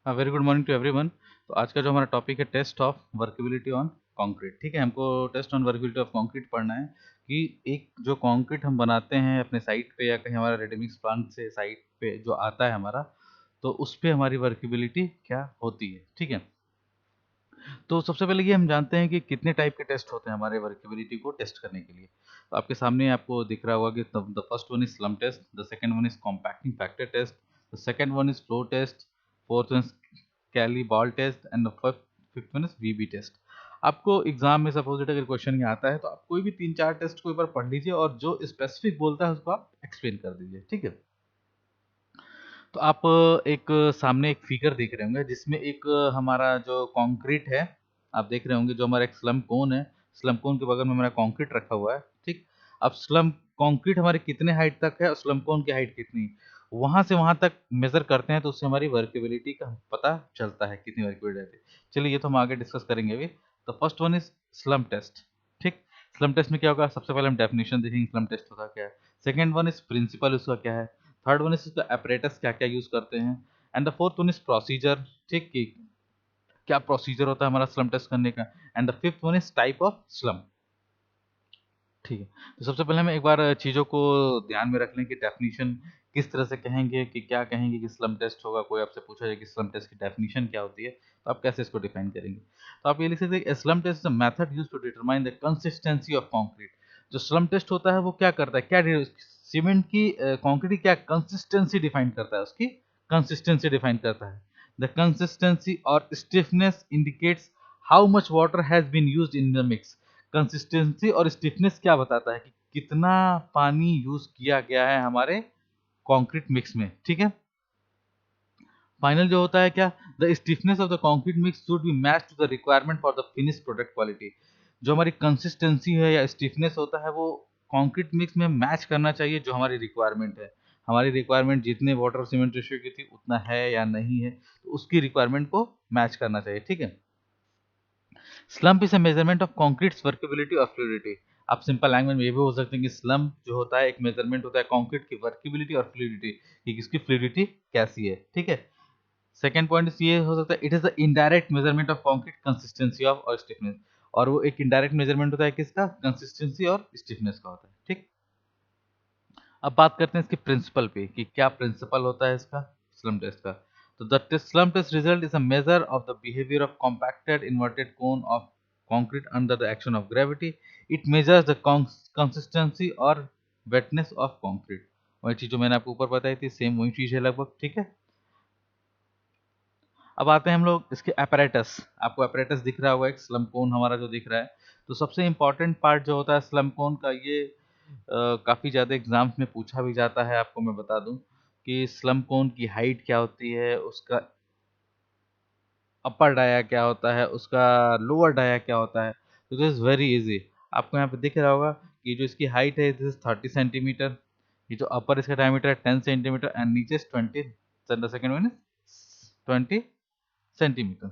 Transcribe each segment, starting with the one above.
Very good morning to everyone. तो आज का जो हमारा टॉपिक है test of workability on concrete. ठीक है, हमको test on workability of concrete पढ़ना है कि एक जो कंक्रीट हम बनाते हैं अपने साइट पे या कहीं हमारा रेडीमिक्स प्लांट से साइट पे जो आता है हमारा, तो उस पे हमारी वर्केबिलिटी क्या होती है। ठीक है, तो सबसे पहले ये हम जानते हैं कि कितने टाइप के टेस्ट होते हैं हमारे वर्केबिलिटी को टेस्ट करने के लिए। तो आपके सामने आपको दिख रहा होगा कि the first one is slump test, the second one is compacting factor test, the second one is flow test, fourth one is Kelly ball test and the fifth one is VB test. आपको exam में suppose अगर question ये आता है तो आप कोई भी 3-4 टेस्ट को एक बार पढ़ लीजिए और जो स्पेसिफिक बोलता है उसको आप एक्सप्लेन कर दीजिए। ठीक है, तो आप एक सामने एक फिगर देख रहे होंगे जिसमें एक हमारा जो कंक्रीट है, आप देख रहे होंगे जो हमारा एक स्लम कोन है, स्लम कोन के बगल में हमारा कंक्रीट रखा हुआ है। ठीक, अब स्लम कंक्रीट हमारे कितने हाइट तक है और स्लम कोन की हाइट कितनी है, वहां से वहां तक मेजर करते हैं तो उससे हमारी वर्केबिलिटी का पता चलता है कितनी वर्केबिलिटी है। चलिए ये तो हम आगे डिस्कस करेंगे अभी। तो first one is slump test. ठीक, स्लम टेस्ट में क्या होगा, सबसे पहले हम डेफिनेशन देखेंगे स्लम टेस्ट होता क्या है। सेकेंड वन इज प्रिंसिपल, उसका क्या है। थर्ड वन इज इसका apparatus क्या क्या यूज करते हैं। And the fourth one is procedure, ठीक कि क्या प्रोसीजर होता है हमारा स्लम टेस्ट करने का। And the fifth one is type of slum. ठीक है, तो सबसे पहले हम एक बार चीज़ों को ध्यान में रख लें कि डेफिनेशन किस तरह से कहेंगे, कि क्या कहेंगे कि स्लम टेस्ट होगा। कोई आपसे पूछा जाए कि स्लम टेस्ट की डेफिनेशन क्या होती है, तो आप कैसे इसको डिफाइन करेंगे। तो आप ये लिख सकते हैं slump test is a method used to determine the consistency of concrete. जो स्लम टेस्ट होता है वो क्या करता है, क्या सीमेंट की कंक्रीट की क्या कंसिस्टेंसी डिफाइन करता है, उसकी कंसिस्टेंसी डिफाइन करता है। द कंसिस्टेंसी और stiffness indicates how much water has been used in the mix. Consistency और स्टिफनेस क्या बताता है कि कितना पानी यूज किया गया है हमारे कंक्रीट मिक्स में। ठीक है, फाइनल जो होता है क्या, the stiffness of the concrete mix should be match to the requirement for the finish product quality. जो हमारी कंसिस्टेंसी है या स्टिफनेस होता है वो कंक्रीट मिक्स में मैच करना चाहिए जो हमारी रिक्वायरमेंट है। हमारी रिक्वायरमेंट जितने वाटर सीमेंट रेशियो की थी उतना है या नहीं है, तो उसकी रिक्वायरमेंट को मैच करना चाहिए। ठीक है, slump is a measurement of concrete's workability और फ्लूइडिटी। आप सिंपल लैंग्वेज में ये भी हो सकते हैं कि स्लम्प जो होता है एक मेजरमेंट होता है कंक्रीट की वर्केबिलिटी और फ्लूइडिटी, कि इसकी फ्लूइडिटी कैसी है। ठीक है, सेकंड पॉइंट ये हो सकता है it is the indirect measurement of concrete consistency of और स्टिफनेस। और वो एक इनडायरेक्ट मेजरमेंट होता है किसका, कंसिस्टेंसी और स्टिफनेस का होता है। ठीक, अब बात करते हैं इसके प्रिंसिपल पे कि क्या प्रिंसिपल होता है इसका स्लम टेस्ट का। तो the slump test result is a measure of the behaviour of compacted inverted cone of concrete under the action of gravity. It measures the consistency और wetness of concrete। वही चीज जो मैंने आपको ऊपर बताई थी सेम वही चीज है लगभग। ठीक है, अब आते हैं हम लोग इसके apparatus। आपको apparatus दिख रहा होगा एक स्लम कोन हमारा जो दिख रहा है। तो सबसे इम्पोर्टेंट पार्ट जो होता है स्लम कोन का, ये काफ़ी ज़्यादा एग्जाम्स में पूछा भी जाता है। आपको मैं बता दूं कि स्लम कोन की हाइट क्या होती है, उसका अपर डाया क्या होता है, उसका लोअर डाया क्या होता है। तो दिस इज वेरी इजी। आपको यहाँ पे दिख रहा होगा कि जो इसकी हाइट है दिस इज 30 सेंटीमीटर, ये जो अपर इसका डायमीटर है 10 सेंटीमीटर एंड नीचे 20, सेकंड वन 20 सेंटीमीटर।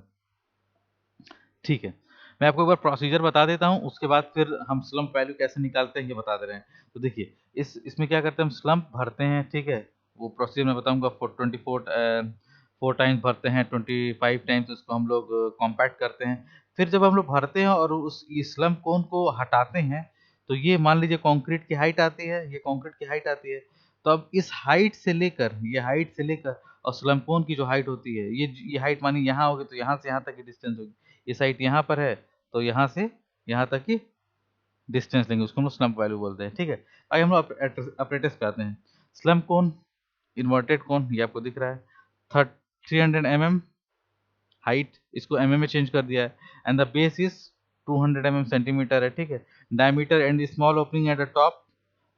ठीक है, मैं आपको एक बार प्रोसीजर बता देता हूँ, उसके बाद फिर हम स्लम्प वैल्यू कैसे निकालते हैं ये बता दे रहे हैं। तो देखिए इसमें क्या करते हैं, हम स्लम्प भरते हैं। ठीक है, वो प्रोसीजर मैं बताऊंगा। 4 टाइम्स भरते हैं, 25 टाइम्स उसको हम लोग कॉम्पैक्ट करते हैं। फिर जब हम लोग भरते हैं और उस स्लम्प कोन को हटाते हैं, तो ये मान लीजिए कंक्रीट की हाइट आती है, ये कंक्रीट की हाइट आती है। तो अब इस हाइट से लेकर, ये हाइट से लेकर और स्लम्प कोन की जो हाइट होती है, ये हाइट मानी यहाँ होगी तो यहाँ से यहाँ तक की डिस्टेंस होगी। ये साइट यहाँ पर है तो यहाँ से यहाँ तक की डिस्टेंस लेंगे, उसको हम लोग स्लम्प वैल्यू बोलते हैं। ठीक है, आइए हम लोग अपरेटस करते हैं। स्लम्प कोन, इन्वर्टेड कोन, ये आपको दिख रहा है 300 mm हाइट, इसको में चेंज कर दिया है। And the base is 200 centimetre है। ठीक है, diameter and small opening at the top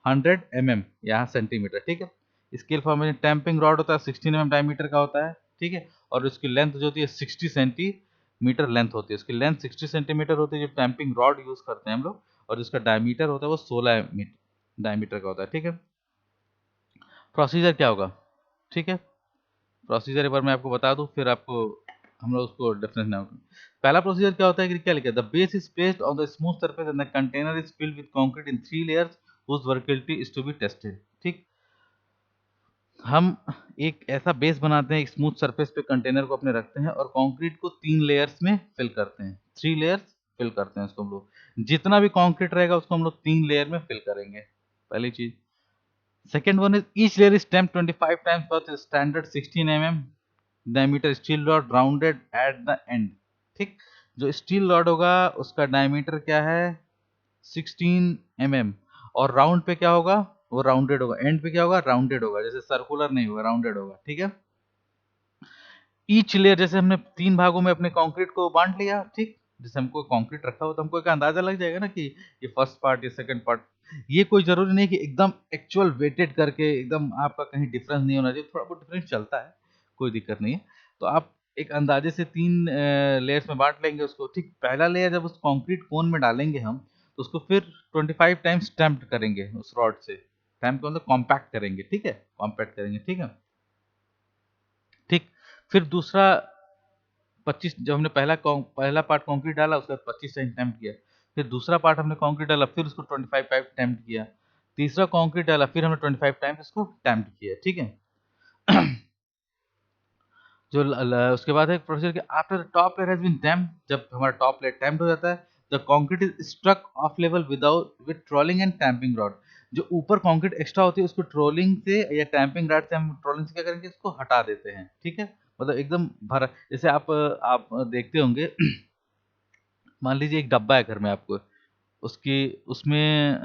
100 यहाँ सेंटीमीटर। ठीक है, स्केल फॉर्मेशन टैंपिंग रॉड होता है 16 डायमीटर का होता है। ठीक है, और उसकी लेंथ जो होती है 60 सेंटीमीटर लेंथ होती है, उसकी लेंथ 60 सेंटीमीटर होती है जो टैंपिंग रॉड यूज करते हैं हम लोग। और जिसका डायमीटर होता है वो 16 डायमीटर का होता है। ठीक है, प्रोसीजर क्या होगा। ठीक है, प्रोसीजर एक बार मैं आपको बता दूं फिर आपको हम लोग उसको डेफिनेशन ना होगा। पहला प्रोसीजर क्या होता है कि क्या लिखा है, the base is placed on the smooth surface and the container is filled with concrete in 3 layers whose workability is to be tested. ठीक। हम एक ऐसा बेस बनाते हैं, एक स्मूथ सरफेस पे कंटेनर को अपने रखते हैं और कंक्रीट को 3 लेयर्स में फिल करते हैं। 3 लेयर्स फिल करते हैं उसको हम लोग। जितना भी कंक्रीट रहेगा उसको हम लोग 3 लेयर में फिल करेंगे, पहली चीज़। Second one is each layer is stamped 25 times with standard 16 diameter steel rod rounded at the end. ठीक। जो स्टील रॉड होगा उसका डायमीटर क्या है, 16 और राउंड पे क्या होगा, वो राउंडेड होगा। एंड पे क्या होगा, राउंडेड होगा, जैसे सर्कुलर नहीं होगा, राउंडेड होगा। ठीक है। ईच लेयर, जैसे हमने 3 भागों में अपने कंक्रीट को बांट लिया। ठीक। जैसे हमको कंक्रीट रखा हो तो हमको एक अंदाजा लग जाएगा ना कि ये फर्स्ट पार्ट, ये सेकंड पार्ट। ये कोई जरूरी नहीं कि एकदम एक्चुअल वेटेड करके एकदम आपका कहीं डिफरेंस नहीं होना चाहिए, थोड़ा बहुत डिफरेंस चलता है, कोई दिक्कत नहीं है। तो आप एक अंदाजे से 3 लेयर्स में बांट लेंगे उसको। ठीक। पहला लेयर जब उस कंक्रीट कोन में डालेंगे हम, तो उसको फिर 25 टाइम्स स्टैम्प्ड करेंगे उस रॉड से। स्टैम्प का मतलब कॉम्पैक्ट करेंगे। ठीक है, कॉम्पैक्ट करेंगे। ठीक है। ठीक। फिर दूसरा 25, जब हमने पहला पार्ट कंक्रीट डाला उसके बाद 25 टाइम अटेम्प्ट किया। फिर दूसरा पार्ट हमने कंक्रीट डाला, फिर उसको 25 टाइम अटेम्प्ट किया। तीसरा कंक्रीट डाला, फिर हमने 25 टाइम्स उसको अटेम्प्ट किया। ठीक है। जो उसके बाद है प्रोसीजर कि after the top layer has been damped, जब हमारा टॉप लेयर डैम्प्ड हो जाता है, the concrete is struck off level without with trowelling and tamping rod. जो ऊपर कंक्रीट एक्स्ट्रा होती है उसको ट्रोलिंग से या टैंपिंग रॉड से, हम ट्रोलिंग से क्या करेंगे, इसको हटा देते हैं। ठीक है। मतलब एकदम भरा, जैसे आप देखते होंगे। मान लीजिए एक डब्बा है घर में आपको, उसकी उसमें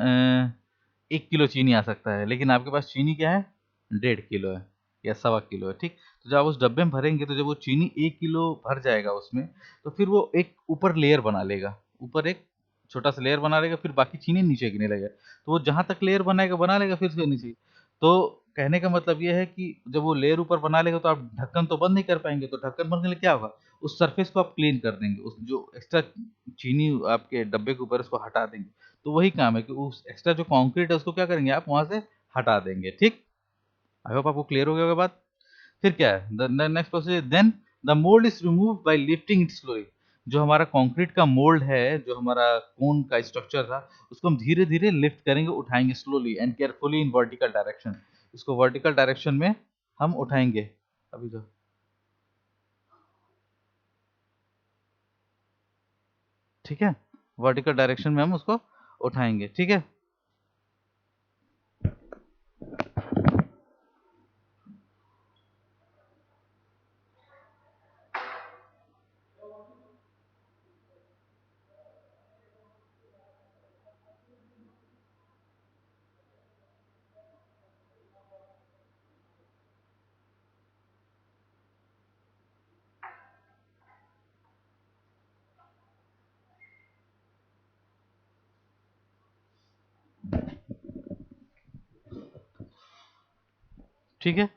1 किलो चीनी आ सकता है, लेकिन आपके पास चीनी क्या है, 1.5 किलो है या 1.25 किलो है। ठीक। तो जब आप उस डब्बे में भरेंगे तो जब वो चीनी 1 किलो भर जाएगा उसमें, तो फिर वो एक ऊपर लेयर बना लेगा, ऊपर एक छोटा सा लेयर बना लेगा, फिर बाकी चीनी नीचे गिरने लगेगा। तो वो जहां तक लेयर बनाएगा बना लेगा, फिर उसके नीचे। तो कहने का मतलब ये है कि जब वो लेयर ऊपर बना लेगा तो आप ढक्कन तो बंद नहीं कर पाएंगे, तो ढक्कन बंद करने के लिए क्या होगा, उस सरफेस को आप क्लीन कर देंगे, उस जो एक्स्ट्रा चीनी आपके डब्बे के ऊपर उसको हटा देंगे। तो वही काम है कि उस एक्स्ट्रा जो कंक्रीट है उसको क्या करेंगे, आप वहां से हटा देंगे। ठीक। आई होप आपको क्लियर हो गया होगा बात। फिर क्या है, the next process, then the mould is removed by lifting it slowly. जो हमारा कंक्रीट का मोल्ड है, जो हमारा कोन का स्ट्रक्चर था, उसको हम धीरे धीरे लिफ्ट करेंगे, उठाएंगे slowly and carefully in vertical direction. इसको वर्टिकल डायरेक्शन में हम उठाएंगे। अभी जो, ठीक है, वर्टिकल डायरेक्शन में हम उसको उठाएंगे। ठीक है। ठीक है।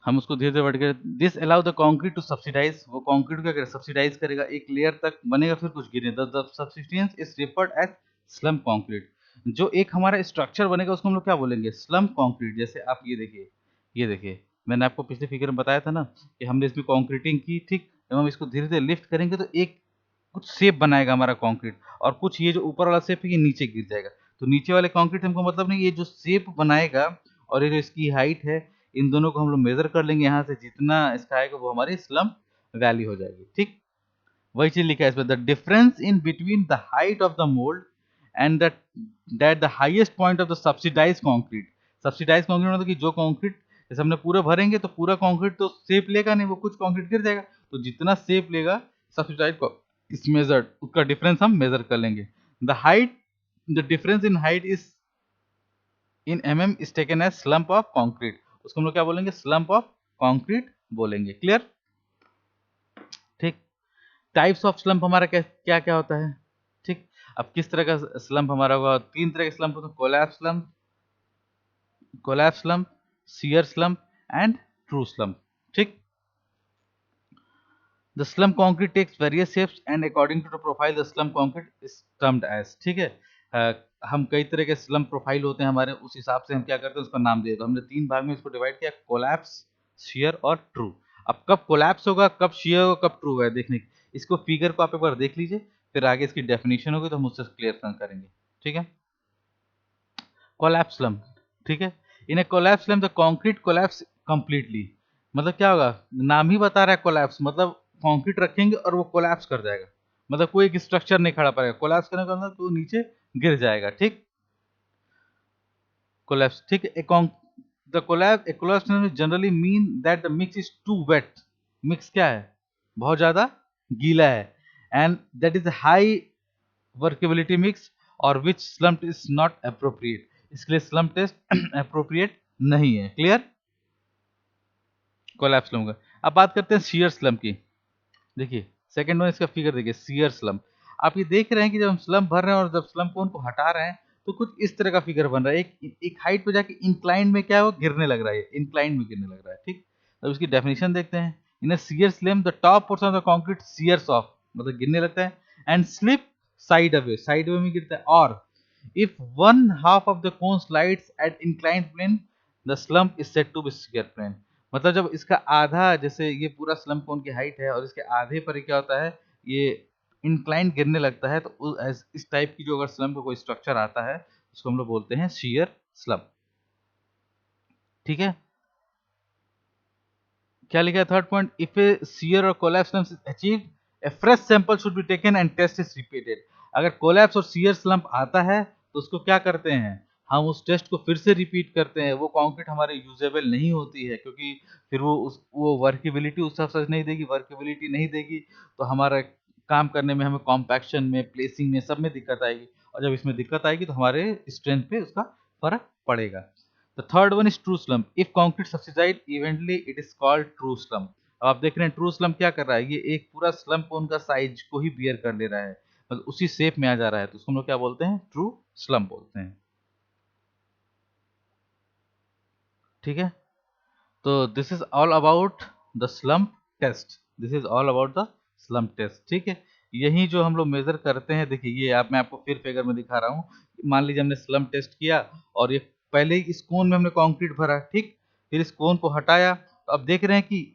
हम उसको धीरे धीरे बढ़ के, this allow the concrete to subsidise, वो कंक्रीट क्या करेगा, सब्सिडाइज करेगा, एक लेयर तक बनेगा फिर कुछ गिरे। The subsistence is referred as slump concrete. जो एक हमारा स्ट्रक्चर बनेगा उसको हम लोग क्या बोलेंगे, स्लम कंक्रीट। जैसे आप ये देखिए, ये देखिए, मैंने आपको पिछले फिगर में बताया था ना कि हमने इसमें कंक्रीटिंग की। ठीक। जब हम इसको धीरे धीरे लिफ्ट करेंगे तो एक कुछ शेप बनाएगा हमारा कंक्रीट, और कुछ ये जो ऊपर वाला शेप है ये नीचे गिर जाएगा। तो नीचे वाले कंक्रीट हमको मतलब नहीं, ये जो शेप बनाएगा और ये जो इसकी हाइट है, इन दोनों को हम लोग मेजर कर लेंगे, यहाँ से जितना इसका आएगा वो हमारी स्लम वैल्यू हो जाएगी। ठीक। वही चीज लिखा है इसमें, the difference in between the height of the mould and that the highest point of the subsidise concrete. Subsidise concrete मतलब कि जो कंक्रीट, जैसे हमने पूरा भरेंगे तो पूरा कंक्रीट तो शेप लेगा नहीं, वो कुछ कंक्रीट गिर जाएगा। तो जितना शेप लेगा सब्सिडाइज को इस मेजर्ड, उसका डिफरेंस हम मेजर कर लेंगे। The height, the difference in height is in is taken as slump of concrete. उसको हम लोग क्या बोलेंगे, स्लम्प ऑफ कंक्रीट बोलेंगे। क्लियर। ठीक। टाइप्स ऑफ स्लम्प हमारा क्या क्या क्या होता है। ठीक। अब किस तरह का स्लम्प हमारा होगा, 3 तरह के स्लम्प होते हैं, collapse slump, shear slump and true slump. ठीक। The slump concrete takes various shapes and according to the profile the slump concrete is termed as. ठीक है। हम कई तरह के स्लम्प प्रोफाइल होते हैं हमारे, उस हिसाब से हम क्या करते हैं, उसका नाम दे। तो हमने 3 भाग में इसको डिवाइड किया, कोलैप्स, शियर और ट्रू। अब कब कोलैप्स होगा, कब शियर होगा, कब ट्रू है, देखने की इसको फिगर को आप एक बार देख लीजिए, फिर आगे इसकी डेफिनेशन होगी तो हम उससे क्लियर करेंगे। ठीक है। कोलैप्स स्लम्प, ठीक है। In a collapse slump the concrete collapse completely, मतलब क्या होगा, नाम ही बता रहा है कोलैप्स, मतलब कंक्रीट रखेंगे और वो कोलैप्स कर जाएगा, मतलब कोई एक स्ट्रक्चर नहीं खड़ा पाएगा, कोलैप्स करने का मतलब तो नीचे गिर जाएगा, ठीक। कोलैप्स, ठीक है। The collapse, a collapse generally mean that the mix is too wet, mix क्या है, बहुत ज्यादा गीला है, and that is high workability mix और which slump is not appropriate, इसके लिए स्लम्प टेस्ट अप्रोप्रिएट नहीं है। क्लियर, कोलैप्स स्लम्प का। अब बात करते हैं शियर स्लम्प की। देखिए सेकंड वन, इसका फिगर देखिए, शियर स्लम्प। आप ये देख रहे हैं कि जब हम स्लम्प भर रहे हैं और जब स्लम्प कोन को हटा रहे हैं तो कुछ इस तरह का फिगर बन रहा है, एक हाइट पे जाके इंक्लाइन में क्या है, वो गिरने लग रहा है, इंक्लाइन में गिरने लग रहा है, ठीक। अब इसकी डेफिनेशन देखते हैं। In a shear slump the top portion of the concrete shears off, मतलब गिरने लगता है, एंड स्लिप साइड अवे में गिरता है, और if one half of the cone slides at inclined plane the slump is said to be shear plane, मतलब जब इसका आधा, जैसे ये पूरा स्लम्प कोन की हाइट है और इसके आधे पर क्या होता है, ये इंक्लाइन गिरने लगता है, तो इस टाइप की जो अगर स्लम्प का कोई स्ट्रक्चर आता है उसको हम लोग बोलते हैं शियर स्लम्प, ठीक है। क्या लिखा है third point, if a shear और collapse slump is achieved a fresh sample should be taken and test is repeated, अगर कोलैप्स और शियर स्लम्प आता है तो उसको क्या करते हैं, हम उस टेस्ट को फिर से रिपीट करते हैं, वो कंक्रीट हमारे यूजेबल नहीं होती है, क्योंकि फिर वो वर्केबिलिटी उस हिसाब से नहीं देगी, वर्केबिलिटी नहीं देगी तो हमारा काम करने में, हमें कॉम्पैक्शन में, प्लेसिंग में, सब में दिक्कत आएगी, और जब इसमें दिक्कत आएगी तो हमारे स्ट्रेंथ पे उसका फर्क पड़ेगा। The third one is true slump. If concrete subside evenly, it is called true slump. अब आप देख रहे हैं ट्रू स्लम्प क्या कर रहा है, ये एक पूरा स्लम्प कोन का साइज को ही बियर कर ले रहा है, मतलब उसी शेप में आ जा रहा है, तो उसको हम लोग क्या बोलते हैं, ट्रू स्लम्प बोलते हैं, ठीक है। तो this is all about the slump test, this is all about the slump test, ठीक है। यही जो हम लोग मेजर करते हैं, देखिए ये मैं आपको फिर फिगर में दिखा रहा हूँ। मान लीजिए हमने स्लम्प टेस्ट किया और ये पहले ही इस कोन में हमने कंक्रीट भरा, ठीक, फिर इस कोन को हटाया, तो अब देख रहे हैं कि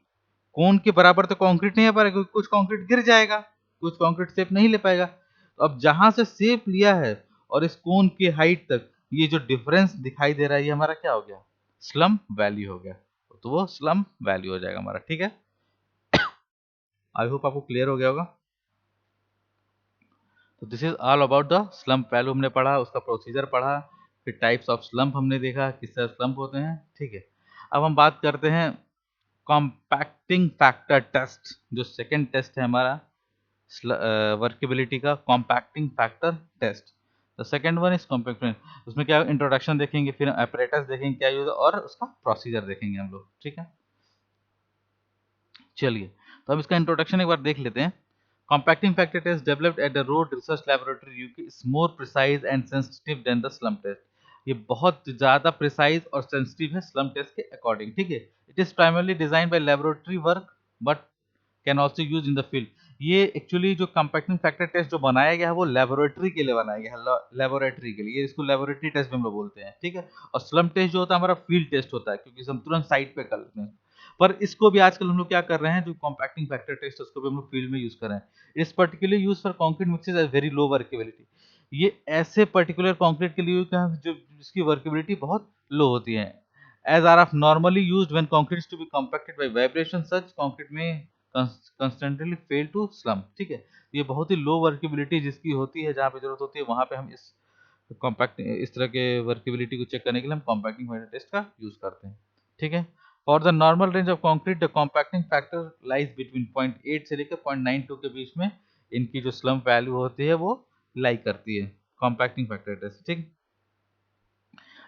कोन के बराबर तो कंक्रीट नहीं आ पाएगा, क्योंकि कुछ कंक्रीट गिर जाएगा, कुछ कंक्रीट शेप नहीं ले पाएगा, तो अब जहां से शेप लिया है और इस कोन की हाइट तक ये जो डिफरेंस दिखाई दे रहा है, ये हमारा क्या हो गया, स्लम्प वैल्यू हो गया, तो वो स्लम्प वैल्यू हो जाएगा हमारा, ठीक है। आई होप आपको क्लियर हो गया होगा। तो this is all about the slump value, हमने पढ़ा, उसका प्रोसीजर पढ़ा, फिर टाइप्स ऑफ स्लम्प हमने देखा किस तरह स्लम्प होते हैं, ठीक है। अब हम बात करते हैं कॉम्पैक्टिंग फैक्टर टेस्ट, जो सेकंड टेस्ट है हमारा वर्केबिलिटी का, compacting factor test. The second one is compacting, उसमें क्या इंट्रोडक्शन देखेंगे, फिर apparatus देखेंगे क्या यूज, और उसका प्रोसीजर देखेंगे हम लोग, ठीक है। चलिए, तो अब इसका इंट्रोडक्शन एक बार देख लेते हैं। Compacting factor test developed at the road research laboratory UK is more precise and sensitive than the slump test, ये बहुत ज़्यादा प्रिसाइज और सेंसिटिव है स्लम्प टेस्ट के अकॉर्डिंग, ठीक है। It is primarily design by laboratory work but can also use in the field, ये actually जो कंपैक्टिंग फैक्टर टेस्ट जो बनाया गया है वो लेबोरेटरी के लिए बनाया गया है, लेबोरेटरी के लिए, इसको लेबोरेटरी टेस्ट भी हम लोग बोलते हैं, ठीक है। और स्लम्प टेस्ट जो होता है हमारा फील्ड टेस्ट होता है, क्योंकि हम तुरंत साइट पे कर लेते हैं, पर इसको भी आजकल हम लोग क्या कर रहे हैं, जो कॉम्पैक्टिंग फैक्टर टेस्ट है उसको भी हम लोग फील्ड में यूज कर रहे हैं। It is particularly use for concrete mixes at very low workability, ये ऐसे पर्टिकुलर कंक्रीट के लिए जो जिसकी वर्केबिलिटी बहुत लो होती है, as are of normally used when concrete is to be compacted by vibration, such concrete may constantly fail to slump, ठीक है। ये बहुत ही लो वर्केबिलिटी जिसकी होती है, जहाँ पे जरूरत होती है वहां पे हम इस कॉम्पैक्ट, इस तरह के वर्केबिलिटी को चेक करने के लिए हम कॉम्पैक्टिंग फैक्टर टेस्ट का यूज करते हैं, ठीक है। For the normal range of concrete the compacting factor lies between 0.8 से लेकर 0.92 के बीच में, इनकी जो स्लम्प वैल्यू होती है वो लाई करती है, कॉम्पैक्टिंग फैक्टर टेस्ट, ठीक।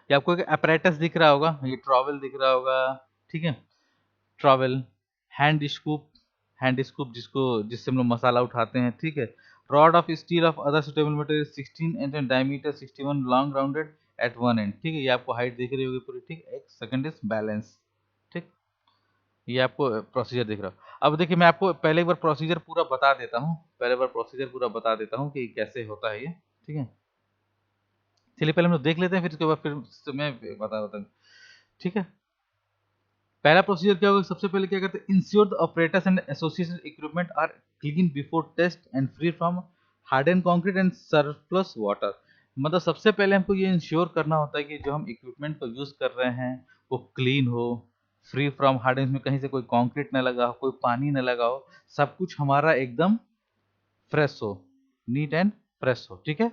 ये आपको एक apparatus दिख रहा होगा, ये ट्रॉवेल दिख रहा होगा, ठीक है। ट्रॉवेल, हैंड स्कूप जिससे हम लोग मसाला उठाते हैं, ठीक है। Rod of steel of other suitable material 16 inch in diameter, 61 long rounded at one end, ठीक है। ये आपको हाइट दिख रही होगी पूरी, ठीक। एक सेकंड इज बैलेंस, ठीक। ये आपको प्रोसीजर दिख रहा हो। अब देखिए मैं आपको पहले एक बार प्रोसीजर पूरा बता देता हूँ, कि कैसे होता है ये, ठीक है। चलिए पहले हम लोग देख लेते हैं, फिर उसके बाद फिर मैं बता देता हूँ, ठीक है। पहला प्रोसीजर क्या होगा, सबसे पहले क्या करते हैं, ensure the operators and associated equipment are clean before test and free from harden concrete and surplus water, मतलब सबसे पहले हमको ये इंश्योर करना होता है कि जो हम इक्विपमेंट को यूज़ कर रहे हैं वो क्लीन हो, फ्री फ्रॉम हार्डनेस, में कहीं से कोई कंक्रीट ना लगा हो, कोई पानी ना लगा हो, सब कुछ हमारा एकदम फ्रेश हो, नीट एंड फ्रेश हो, ठीक है।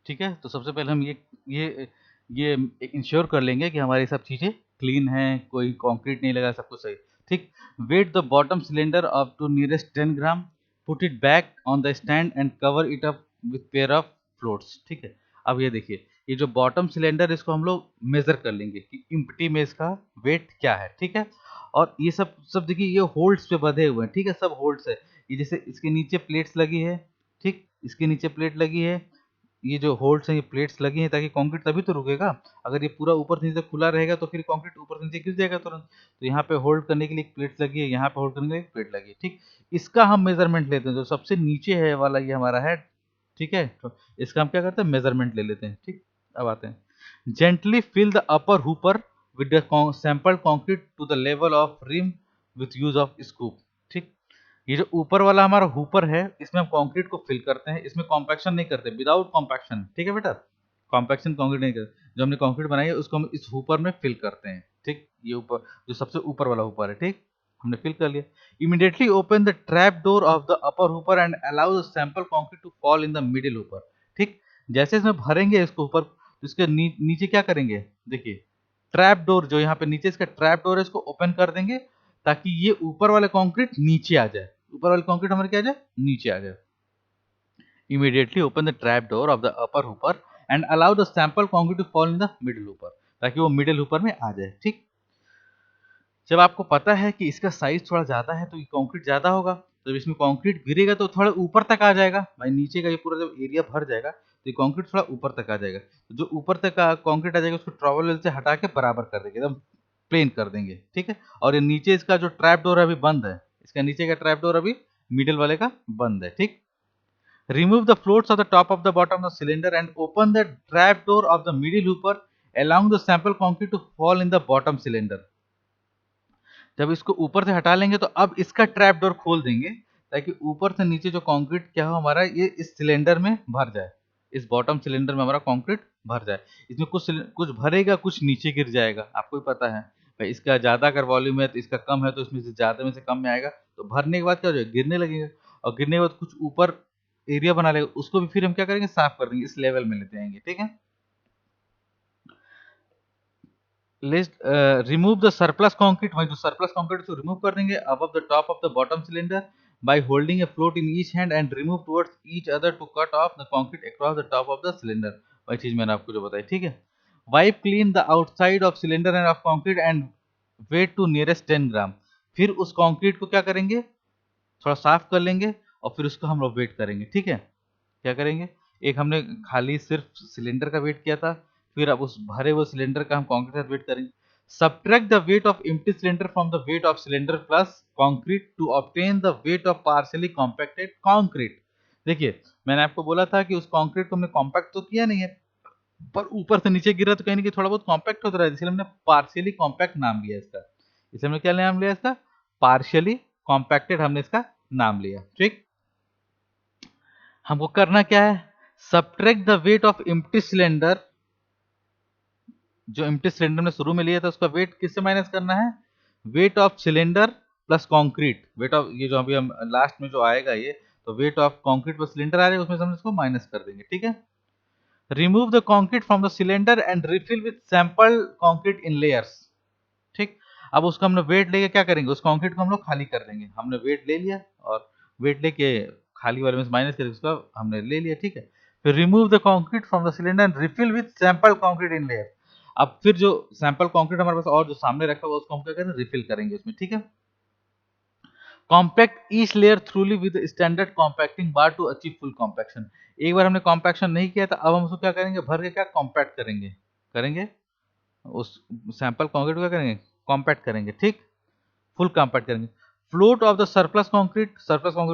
ठीक है, तो सबसे पहले हम ये ये इंश्योर कर लेंगे कि हमारी सब चीज़ें क्लीन हैं, कोई कंक्रीट नहीं लगा, सब कुछ सही। ठीक, weigh the bottom cylinder up to nearest 10 gram, put it back on the stand and cover it up with pair of floats. ठीक है, अब ये देखिए, ये जो बॉटम सिलेंडर, इसको हम लोग मेजर कर लेंगे कि इम्प्टी में इसका वेट क्या है। ठीक है, और ये सब सब देखिए, ये होल्ड्स पे बंधे हुए हैं। ठीक है, सब होल्ड्स है। ये जैसे इसके नीचे प्लेट्स लगी है, ठीक, इसके नीचे प्लेट लगी है, ये जो होल्ड्स हैं, ये प्लेट्स लगी हैं ताकि कंक्रीट तभी तो रुकेगा। अगर ये पूरा ऊपर से नीचे खुला रहेगा तो फिर कंक्रीट ऊपर से नीचे गिर जाएगा तुरंत। तो यहाँ पे होल्ड करने के लिए एक प्लेट लगी है, यहाँ पे होल्ड करने के लिए एक प्लेट लगी है। ठीक, इसका हम मेजरमेंट लेते हैं, जो सबसे नीचे है वाला ये हमारा है। ठीक है, तो इसका हम क्या करते हैं, मेजरमेंट ले लेते हैं। ठीक, अब आते हैं, gently fill the upper hopper with the sample concrete to the level of rim with use of scoop. ठीक, ये जो ऊपर वाला हमारा हुपर है, इसमें हम कंक्रीट को फिल करते हैं, इसमें कॉम्पैक्शन नहीं करते, विदाउट कॉम्पैक्शन। ठीक है बेटा, कॉम्पैक्शन कंक्रीट नहीं करते, जो हमने कंक्रीट बनाई है उसको हम इस हुपर में फिल करते हैं। ठीक, ये ऊपर जो सबसे ऊपर वाला हुपर है, ठीक, हमने फिल कर लिया। Immediately open the trap door of the upper hopper and allow the sample concrete to fall in the middle hopper. ठीक, जैसे इसमें भरेंगे इसको ऊपर, तो इसके नीचे क्या करेंगे, देखिए, ट्रैप डोर जो यहाँ पे नीचे इसका ट्रैप डोर है, इसको ओपन कर देंगे ताकि ये ऊपर वाले कंक्रीट नीचे आ जाए, ऊपर वाले कंक्रीट हमारे क्या आ जाए, नीचे आ जाए। Immediately open the trap door of the upper hopper and allow the sample concrete to fall in the middle hopper, ताकि वो मिडिल हुपर में आ जाए। ठीक, जब आपको पता है कि इसका साइज थोड़ा ज्यादा है तो ये कंक्रीट ज्यादा होगा, जब इसमें कंक्रीट गिरेगा तो थोड़ा ऊपर तक आ जाएगा भाई, नीचे का ये पूरा जब एरिया भर जाएगा तो ये कंक्रीट थोड़ा ऊपर तक आ जाएगा। तो जो ऊपर तक का कंक्रीट आ जाएगा उसको ट्रॉवल वेल से हटा के बराबर कर देंगे, एकदम प्लेन कर देंगे। ठीक है, और ये नीचे इसका जो ट्रैप डोर अभी बंद है, इसका नीचे का ट्रैप डोर अभी मिडिल वाले का बंद है। ठीक, remove the floats of the top of the bottom of the cylinder and open the trap door of the middle hooper allowing the sample concrete to fall in the bottom cylinder। जब इसको ऊपर से हटा लेंगे तो अब इसका trap door खोल देंगे ताकि ऊपर से नीचे जो कंक्रीट क्या हो हमारा, ये इस सिलेंडर में भर जाए, इस बॉटम सिलेंडर में हमारा कंक्रीट भर जाए। इसमें कुछ कुछ भरेगा, कुछ नीचे गिर जाएगा, आपको ही पता है भाई, इसका ज्यादा अगर वॉल्यूम है तो इसका कम है, तो इसमें से ज्यादा में से कम में आएगा, तो भरने के बाद क्या हो जाएगा, गिरने लगेगा, और गिरने के बाद कुछ ऊपर एरिया बना लेगा, उसको भी फिर हम क्या करेंगे, साफ कर देंगे, इस लेवल में लेते आएंगे। ठीक है, let's remove the surplus concrete, वही जो सरप्लस कंक्रीट उसको रिमूव कर देंगे above the top of the bottom cylinder by holding a float in each hand and remove towards each other to cut off the concrete across the top of the cylinder. वही चीज मैंने आपको जो बताई। ठीक है, wipe clean the outside of cylinder and of concrete and weigh to nearest 10 ग्राम। फिर उस कंक्रीट को क्या करेंगे, थोड़ा साफ कर लेंगे और फिर उसको हम लोग वेट करेंगे। ठीक है, क्या करेंगे, एक हमने खाली सिर्फ सिलेंडर का वेट किया था, फिर अब उस भरे हुए सिलेंडर का हम कंक्रीट का वेट करेंगे। Subtract the weight of empty cylinder from the weight of cylinder plus concrete to obtain the weight of partially compacted concrete. देखिए, मैंने आपको बोला था कि उस कंक्रीट को हमने कॉम्पैक्ट तो किया नहीं है, पर ऊपर से नीचे गिरा तो कहीं ना कहीं थोड़ा बहुत कॉम्पैक्ट होता रहा है, इसलिए हमने पार्शियली कॉम्पैक्ट नाम लिया इसका। इसलिए हमने क्या नाम लिया इसका, पार्शियली कॉम्पैक्टेड हमने इसका नाम लिया। ठीक, हमको करना क्या है, subtract the weight of empty cylinder, जो एम्प्टी सिलेंडर में शुरू में लिया था उसका वेट किससे माइनस करना है, wait of cylinder plus concrete, weight of ये जो अभी हम लास्ट में जो आएगा ये, तो weight of concrete plus cylinder आ जाएगा, उसमें से हम इसको माइनस कर देंगे। ठीक है, remove the concrete from the cylinder and refill with sample concrete in layers. ठीक, अब उसका हमने वेट लेके क्या करेंगे, उस कंक्रीट को हम लोग खाली कर देंगे, हमने वेट ले लिया और वेट लेके खाली वाले में से माइनस करके उसका हमने ले लिया, ठीक है। फिर remove the concrete from the cylinder and refill with sample concrete in layer. अब फिर जो सैंपल कंक्रीट हमारे पास और जो सामने रखा हुआ उसको हम क्या करें, रिफिल करेंगे उसमें, ठीक है। Compact each layer thoroughly with standard compacting bar to achieve full compaction. एक बार हमने कॉम्पैक्शन नहीं किया था, अब हम उसको क्या करेंगे, भर के क्या कॉम्पैक्ट करेंगे, करेंगे उस सैंपल कंक्रीट को क्या करेंगे, कॉम्पैक्ट करेंगे, ठीक, फुल कॉम्पैक्ट करेंगे। Float off the surplus concrete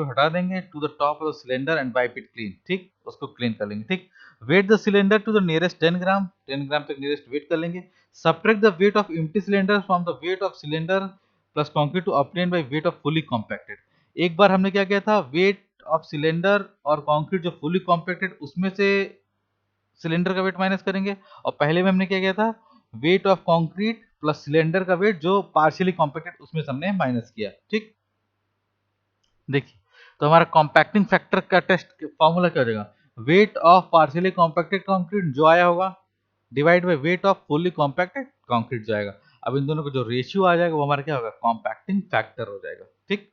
हटा देंगे to the top of the cylinder and wipe it clean, ठीक, उसको क्लीन कर लेंगे, ठीक। Weigh the cylinder to the nearest 10 gram, 10 gram तक नियरेस्ट वेट कर लेंगे। Subtract the weight of empty cylinder from the weight of cylinder plus concrete to obtain by weight of fully compacted. एक बार हमने क्या किया था, वेट ऑफ सिलेंडर और कंक्रीट जो फुली कॉम्पैक्टेड उसमें से सिलेंडर का वेट माइनस करेंगे, और पहले में हमने क्या किया था, wait of concrete plus cylinder का वेट जो पार्शियली कॉम्पैक्टेड उसमें से हमने माइनस किया, ठीक। देखिए, तो हमारा कॉम्पैक्टिंग फैक्टर का टेस्ट फॉर्मूला क्या हो जाएगा, wait of partially compacted concrete जो आया होगा divide by weight off fully compacted concrete जो आएगा। अब इन दोनों का जो रेशियो आ जाएगा वो हमारा क्या होगा, कॉम्पैक्टिंग फैक्टर हो जाएगा, ठीक।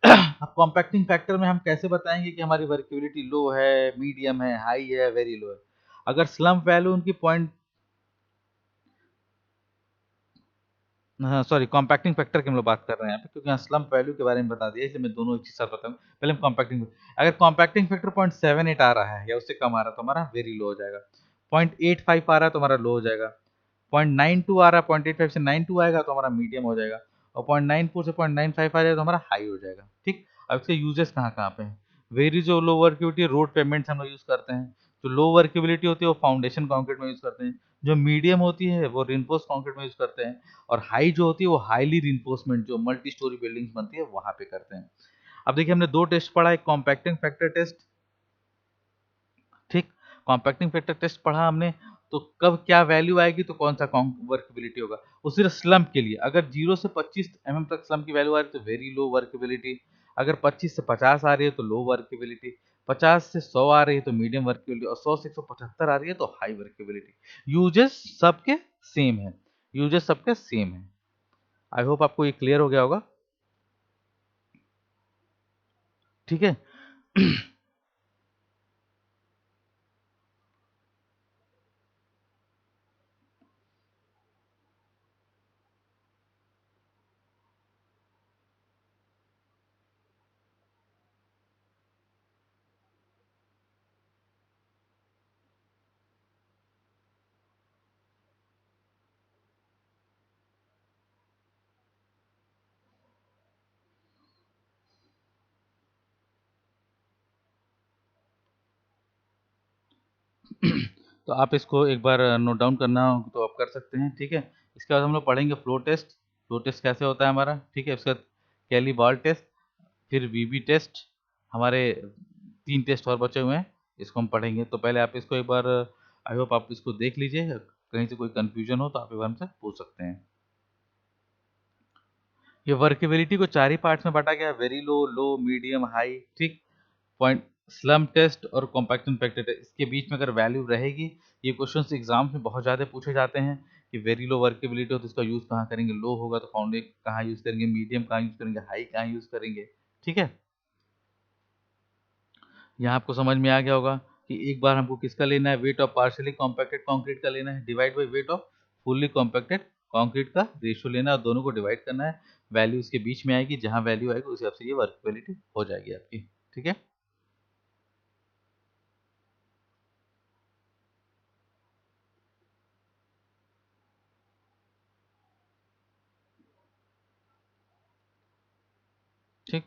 अब कॉम्पैक्टिंग फैक्टर में हम कैसे बताएंगे कि हमारी वर्केबिलिटी लो है, मीडियम है, हाई है, वेरी लो है। अगर स्लम्प वैल्यू उनकी पॉइंट, हाँ सॉरी, कॉम्पैक्टिंग फैक्टर की हम लोग बात कर रहे हैं यहाँ पे, क्योंकि यहाँ स्लम्प वैल्यू के बारे में बता दिया, इसलिए मैं दोनों एक चीज साथ बताऊँ। पहले हम कॉम्पैक्टिंग, अगर कॉम्पैक्टिंग फैक्टर 0.78 आ रहा है या उससे कम आ रहा है तो हमारा वेरी लो हो जाएगा। 0.85 आ रहा है तो हमारा लो हो जाएगा। 0.92 आ रहा है, 0.85 से 92 आएगा तो हमारा मीडियम हो जाएगा। और 0.94 से 0.95 आ जाएगा तो हमारा हाई हो जाएगा, ठीक। अब इसके यूजेस कहाँ कहाँ पे हैं, वेरी जो लो वर्किबिलिटी रोड पेमेंट्स हम लोग यूज करते हैं, जो लो वर्किबिलिटी होती है वो फाउंडेशन कंक्रीट में यूज करते हैं, जो मीडियम होती है वो रिइंफोर्स कंक्रीट में यूज करते हैं, और हाई जो होती है वो हाईली रिइंफोर्समेंट जो मल्टी स्टोरी बिल्डिंग्स बनती है वहां पे करते हैं। अब देखिए, हमने दो टेस्ट पढ़ा, एक कॉम्पैक्टिंग फैक्टर टेस्ट, ठीक। कॉम्पैक्टिंग फैक्टर टेस्ट पढ़ा हमने, तो कब क्या वैल्यू आएगी तो कौन सा वर्केबिलिटी होगा, वो सिर्फ स्लम्प के लिए। अगर 0 से 25 तक स्लम्प की वैल्यू आ रही है तो वेरी लो वर्केबिलिटी, अगर 25 से 50 आ रही है तो लो वर्केबिलिटी, 50 से 100 आ रही है तो मीडियम वर्केबिलिटी, और 100 से 175 आ रही है तो हाई वर्केबिलिटी। यूजेस सबके सेम है, यूजेस सबके सेम है। आई होप आपको ये क्लियर हो गया होगा, ठीक है। तो आप इसको एक बार नोट डाउन करना हो तो आप कर सकते हैं, ठीक है। इसके बाद हम लोग पढ़ेंगे फ्लो टेस्ट, फ्लो टेस्ट कैसे होता है हमारा, ठीक है। इसके बाद कैली बॉल टेस्ट, फिर वीबी टेस्ट, हमारे 3 टेस्ट और बचे हुए हैं, इसको हम पढ़ेंगे। तो पहले आप इसको एक बार, आई होप आप इसको देख लीजिए, कहीं से कोई कंफ्यूजन हो तो आप एक बार हमसे पूछ सकते हैं। ये वर्केबिलिटी को 4 ही पार्ट्स में बांटा गया है, वेरी लो, लो, मीडियम, हाई, ठीक। पॉइंट स्लम्प टेस्ट और कॉम्पैक्टिंग फैक्टर टेस्ट, इसके बीच में अगर वैल्यू रहेगी, ये क्वेश्चंस एग्जाम्स में बहुत ज़्यादा पूछे जाते हैं कि वेरी लो वर्केबिलिटी हो तो इसका यूज़ कहाँ करेंगे, लो होगा तो फाउंडेशन कहाँ यूज़ करेंगे, मीडियम कहाँ यूज़ करेंगे, हाई कहाँ यूज़ करेंगे, ठीक है। यहाँ आपको समझ में आ गया होगा कि एक बार हमको किसका लेना है, wait of partially compacted concrete का लेना है divide by weight off fully compacted concrete का रेशियो लेना है, और दोनों को डिवाइड करना है। वैल्यू इसके बीच में आएगी, जहाँ वैल्यू आएगी उस हिसाब से ये वर्केबिलिटी हो जाएगी आपकी, ठीक है। ठीक,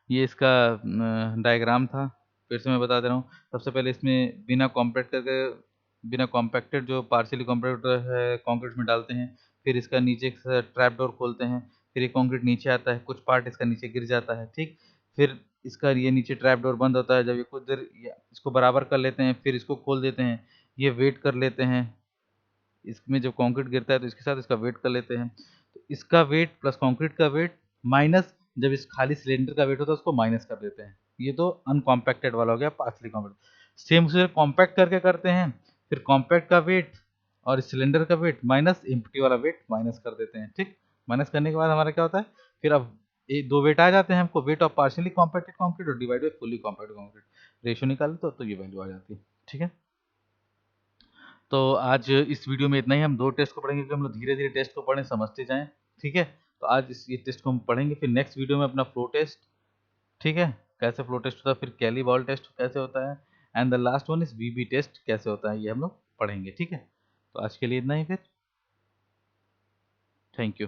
ये इसका डायग्राम था, फिर से मैं बता दे रहा हूँ। सबसे पहले इसमें बिना कॉम्पैक्टेड जो पार्शियली कॉम्पैक्टेड है कंक्रीट में डालते हैं, फिर इसका नीचे ट्रैप डोर खोलते हैं, फिर ये कंक्रीट नीचे आता है, कुछ पार्ट इसका नीचे गिर जाता है, ठीक। फिर इसका ये नीचे ट्रैप डोर बंद होता है, जब ये कुछ देर इसको बराबर कर लेते हैं, फिर इसको खोल देते हैं, ये वेट कर लेते हैं, इसमें जब कंक्रीट गिरता है तो इसके साथ इसका वेट कर लेते हैं। तो इसका वेट प्लस कंक्रीट का वेट माइनस जब इस खाली सिलेंडर का वेट होता है उसको माइनस कर देते हैं। ये तो अनकॉम्पैक्टेड वाला हो गया, पार्शली कॉम्पैक्ट। सेम उसे कॉम्पैक्ट करके करते हैं, फिर कॉम्पैक्ट का वेट और इस सिलेंडर का वेट माइनस एम्प्टी वाला वेट माइनस कर देते हैं, ठीक। माइनस करने के बाद हमारा क्या होता है, फिर अब ये 2 वेट आ जाते हैं हमको, weight of partially compacted concrete और divide by fully compacted concrete. Ratio निकाले तो ये वैल्यू आ जाती है। ठीक है? तो आज इस वीडियो में इतना ही। हम 2 टेस्ट को पढ़ेंगे, क्योंकि हम लोग धीरे-धीरे टेस्ट को पढ़ें, समझते जाएँ। ठीक है? तो आज ये टेस्ट को हम पढ़ेंगे, फिर नेक्स्ट वीडियो में अपना फ्लो टेस्ट, ठीक है? कैसे फ्लो टेस्ट होता है, फिर कैली बॉल टेस्ट कैसे होता है, and the last one is VB test कैसे होता है, ये हम लोग पढ़ेंगे। ठीक है? तो आज के लिए इतना ही फिर। Thank you.